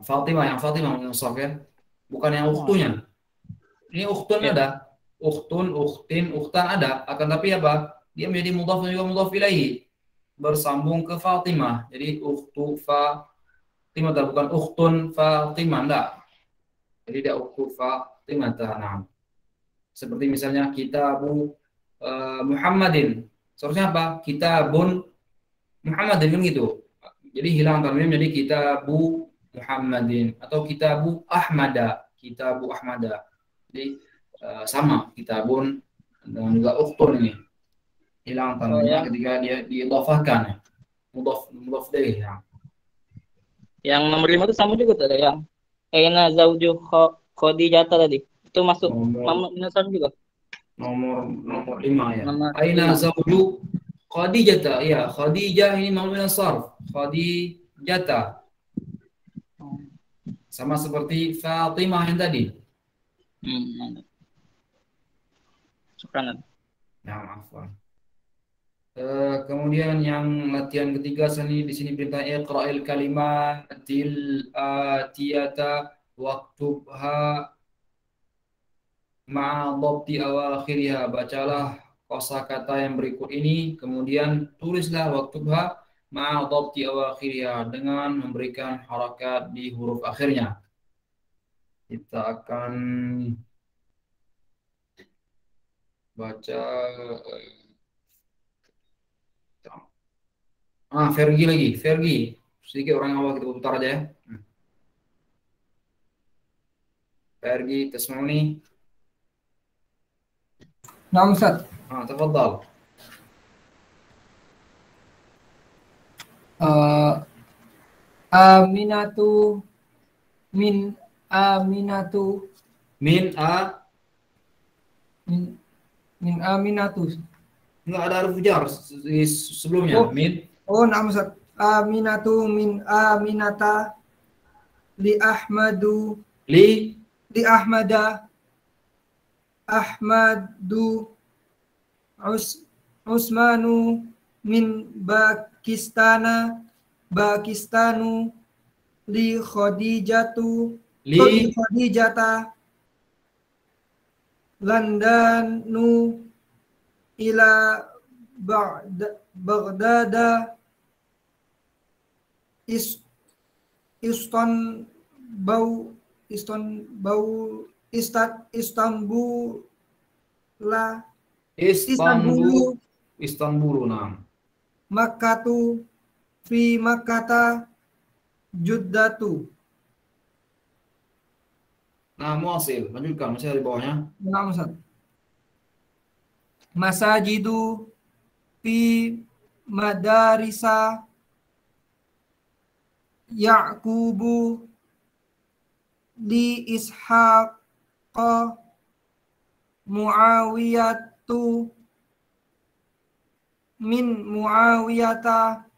Fatimah minal sarf ya. Bukan yang uktunya. Ini uktun Iya. ada. Uktun, uktin, uktan ada. Akan tapi apa? Dia menjadi mudhaf dan juga mudhaf ilaihi. Bersambung ke Fatimah. Jadi uktu Fatimah, bukan uktun Fatimah, enggak. Jadi dia uktu Fatimah. Nah. Seperti misalnya kitabu Muhammadin. Seharusnya apa? Kitabun Muhammadin kan gitu. Jadi hilang tanwin menjadi kitabu Muhammadin atau kitabu Ahmada. Kitabu Ahmada. Jadi sama kitabun dan juga uktun ini. Hilang tanwinnya ketika dia diidhafahkan ya. Mudhaf ilaih ya. Yang nomor 5 itu sama juga tuh, ada yang aina zauju Khadijah tadi. Itu masuk mamnu minal sarf juga. Nomor 5 ya. Nomor Aina 5. zauju Khadijah. Ya, Khadijah ini mamnu minal sarf. Khadijah. Sama seperti Fatimah yang tadi. Syukran. Nah, afwan. Kemudian yang latihan ketiga di sini perintah iqra'il kalimatil atiyata waktubha ma'a dhabti awakhiriha. Bacalah kosakata yang berikut ini, kemudian tulislah waktubha ma'a dhabti awakhiriha dengan memberikan harakat di huruf akhirnya. Kita akan baca Fergie. Sedikit orang awal kita putar aja ya. Fergie, Tasmani. Nah, Ustaz. Tafadhal. Aminatu min Aminatu min Aminatu. Enggak ada huruf jar sebelumnya. Min. Nah, Ustaz. Aminatu min Aminata li Ahmadu li Ahmada Ahmadu Usmanu min Pakistanu li Khadijata Landanu ila Baghdada Istanbul. Nah. Makkatu fi Makkata Juddatu. Nah, muasil. Lanjutkan, masih di bawahnya. Nah, Ustaz. Masajidu fi madarisa Ya'qubu li Ishaq Muawiyatu min Muawiyata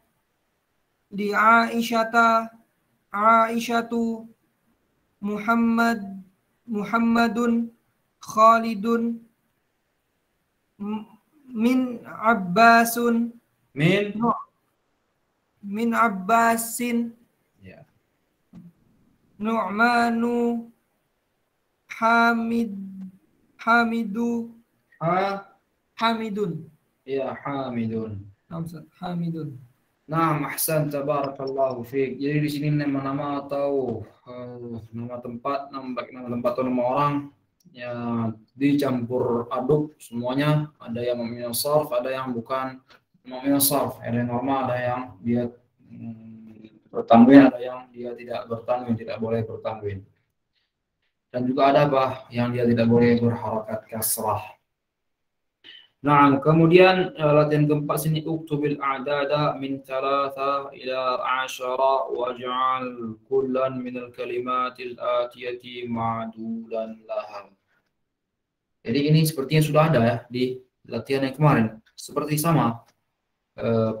li Aisyatu Muhammadun Khalidun min Abbasin ya. Nu'manu Hamidun. Ya, Hamidun. Hamidun. Nah, ahsan, tabarakallahu fiik. Jadi di sini nama-nama atau nama tempat atau nama orang ya dicampur aduk semuanya. Ada yang mamnu sarf, ada yang bukan mamnu sarf. Ada yang normal, ada yang dia bertanwin, ada yang dia tidak bertanwin, tidak boleh bertanwin. Dan juga ada yang dia tidak boleh berharakat kasrah. Nah, kemudian latihan keempat sini uktubil a'dada min 3 ila 10 waj'al kullan min al-kalimatil atiyati ma'dulan laha. Jadi ini sepertinya sudah ada ya di latihan yang kemarin. Seperti sama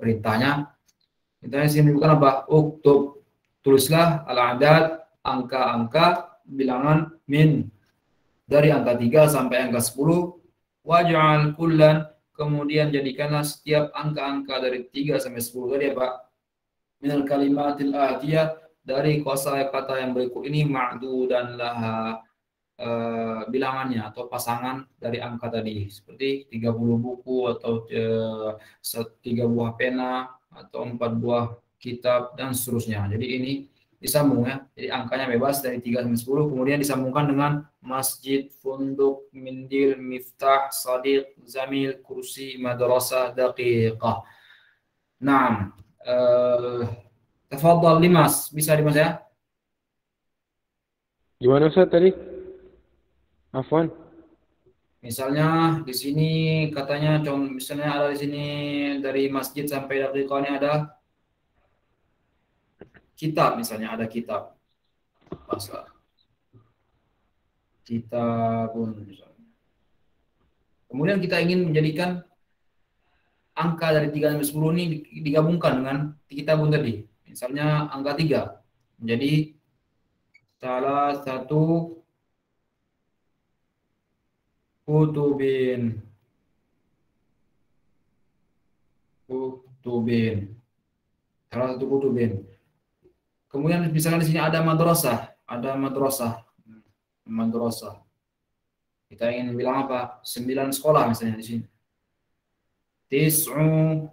perintahnya. Perintahnya sini bukan uktub, tulislah al-a'dad, angka-angka bilangan min dari angka 3 sampai angka 10. Waj'al kullan, kemudian jadikanlah setiap angka-angka dari 3 sampai 10 tadi apa? Minal kalimatil atiyah, dari kosakata yang berikut ini ma'dudan laha, bilangannya atau pasangan dari angka tadi, seperti 30 buku atau 3 buah pena atau 4 buah kitab dan seterusnya. Jadi ini disambung ya. Jadi angkanya bebas dari 3 sampai 10, kemudian disambungkan dengan masjid, funduk, mindil, miftah, sadiq, zamil, kursi, madrasah, daqiqah. Nah, tafadhal Dimas, bisa Dimas ya? Gimana Ustaz tadi? Afwan. Misalnya di sini katanya misalnya ada di sini dari masjid sampai daqiqah ini ada kitab, misalnya ada kitab bahasa kitabun misalnya. Kemudian kita ingin menjadikan angka dari 3 sampai 10 ini digabungkan dengan kitabun tadi. Misalnya angka 3 menjadi salah satu kutubin. Salah satu kutubin. Kemudian misalnya di sini ada madrasah. Kita ingin bilang apa? 9 sekolah misalnya di sini. Tis'u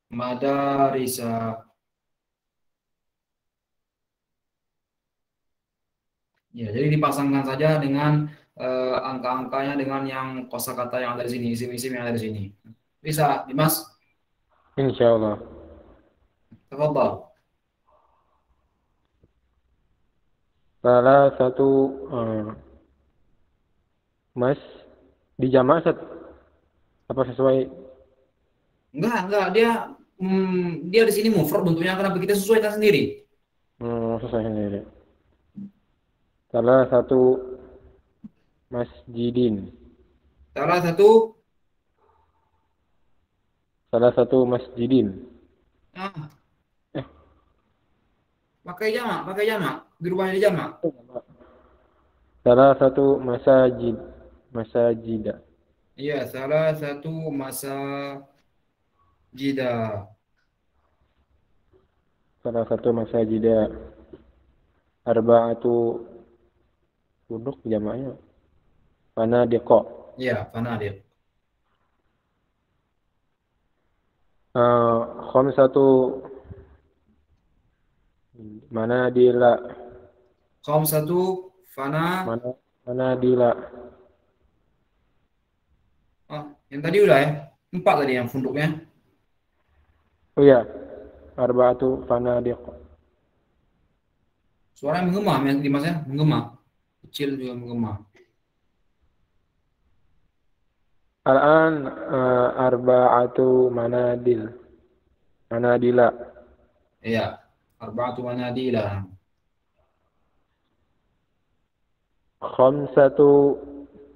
madarisa. Ya, jadi dipasangkan saja dengan angka-angkanya dengan yang kosakata yang ada di sini, isim-isim yang ada di sini. Bisa, Dimas? Insyaallah. Tafadhal. Salah satu mas di jamak Ustaz. Apa sesuai? Enggak, dia dia di sini mufrad bentuknya, kenapa kita sesuaikan sendiri? Sesuai sendiri. Salah satu masjidin. Salah satu masjidin. Pakai jamak. Dirubahnya di jamak. Salah satu masajida. Iya, salah satu masajida. Salah satu masajida. Arba'atu duduk jamaknya. Fanadiqa. Iya, fanadiq. Khamsatu manadila. Khamsatu manadila. Yang tadi udah ya? 4 tadi yang funduknya. Oh iya. Arba'atu fanadiq. Suaranya menggema, Dimas ya? Menggema. Kecil juga menggema. Al-an arba'atu manadila. Iya, arba'atu manadila. Khamsatu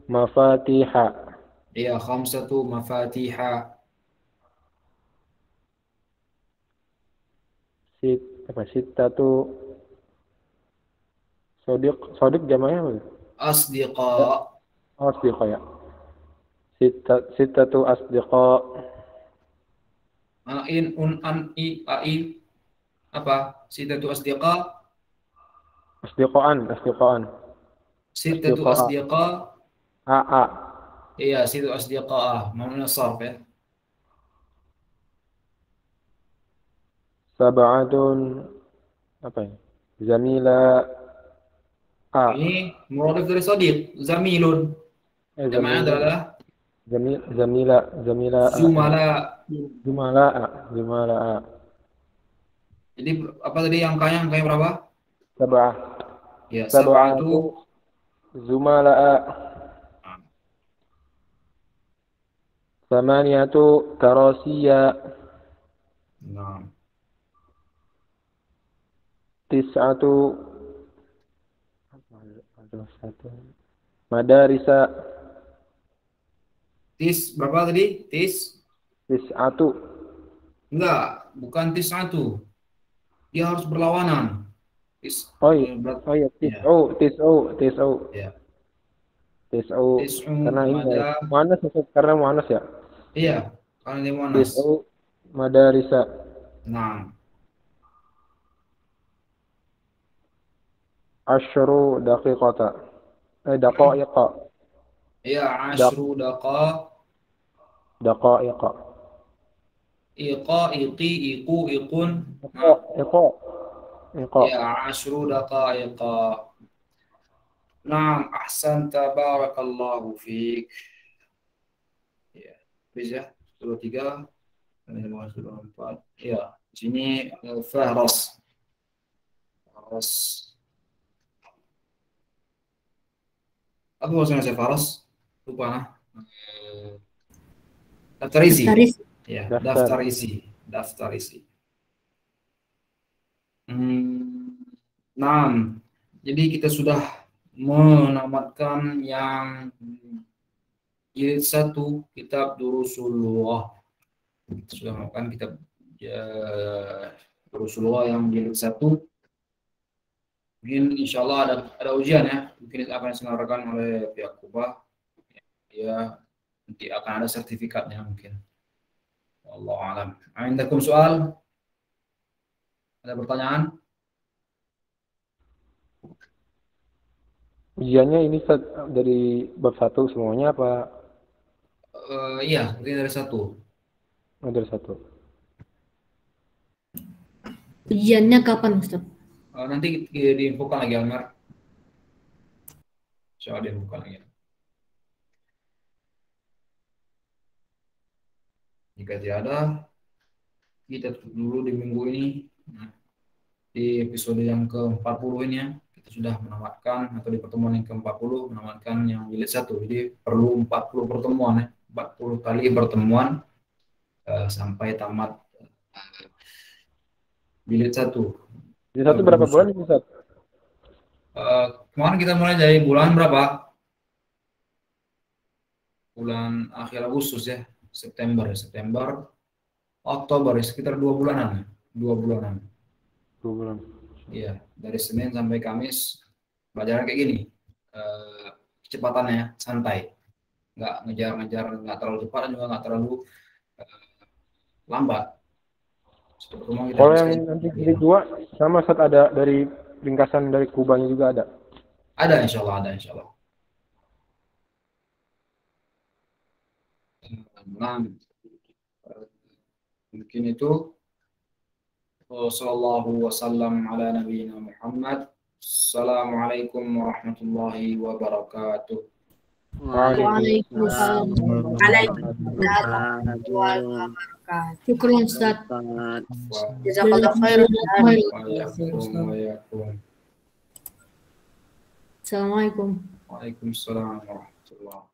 mafatiha. Iya, khamsatu mafatiha. Sittatu Sodiq jamaknya apa? Asdiqa. Asdiqa ya. Sittatu asdiqa. Ai. Apa? Sittatu asdiqa. Asdiqaan. Sittatu asdiqa. A. Iya, sittatu asdiqa. Mamnu sarf ya. Sab'atun apa ya? Zamila. Ini muradif dari sadiq, zamilun. Jamaknya adalah zamila. Zumala. Jadi apa tadi angkanya berapa? Sab'ah. Ya, sab'atu zumala. Samaniyatu karasiya. Nah. Tis'atu madarisa. Berapa tadi? Tis'atu. Enggak, bukan tis'atu. Dia harus berlawanan. Oh iya, tis'u. Ya. Tis'u Tis'u karena ini mada. muannas karena muannas ya. Iya, karena dia muannas. Tis'u madarisa. Nah, Asyru daqiqata. Daqa'iqa. iya, asyru Daqa'iqa. iqa, iqi, iqu, iqun. Iqa. Ya, asyru daqaiqa. Naam, ahsanta, barakallahu fiik. Ya, bisa. Sudah 3, 5, sudah 4. Ya, di sini Fahras. Fahras. Apa maksudnya saya Fahras? Lupa nah. Daftar isi. Ya, daftar isi. Daftar isi. Nah, jadi kita sudah menamatkan yang jilid 1 kitab Durusulullah. Kita sudah melakukan kitab Durusulullah yang jilid 1. Mungkin insya Allah ada ujian ya. Mungkin akan diselenggarakan oleh pihak Kubah. Ya, nanti akan ada sertifikatnya mungkin. Wallahu a'lam. Indakum soal? Ada pertanyaan? Ujiannya ini dari bab 1 semuanya apa? Iya, ini dari 1. Dari 1. Ujiannya kapan, Ustaz? Nanti diinfokan lagi, Almar. Insya Allah diinfokan lagi. Jika tidak ada, kita tutup dulu di minggu ini. Nah, di episode yang ke-40 ini ya, kita sudah menamatkan, atau di pertemuan yang ke-40 menamatkan yang jilid 1. Jadi perlu 40 pertemuan ya, 40 kali pertemuan sampai tamat jilid 1. Jilid 1 berapa bulan ini, Ustaz? Kemarin kita mulai dari bulan berapa? Bulan akhir Agustus ya, September, Oktober, sekitar 2 bulanan. 2 bulanan. 2 bulan. Iya, dari Senin sampai Kamis pelajaran kayak gini. Kecepatannya santai. Nggak ngejar-ngejar, nggak terlalu cepat dan juga nggak terlalu lambat. Kalau yang nanti jilid 2 sama Ustaz, ada dari ringkasan dari Kubahnya juga ada? Ada insya Allah, ada insya Allah. Nah, mungkin itu. Wassallallahu wasallam ala nabiyyina Muhammad. Assalamualaikum warahmatullahi wabarakatuh. Waalaikumsalam warahmatullahi wabarakatuh. Syukran, Ustaz. Jazakallah khairan. Assalamualaikum. Waalaikumsalam warahmatullahi wabarakatuh.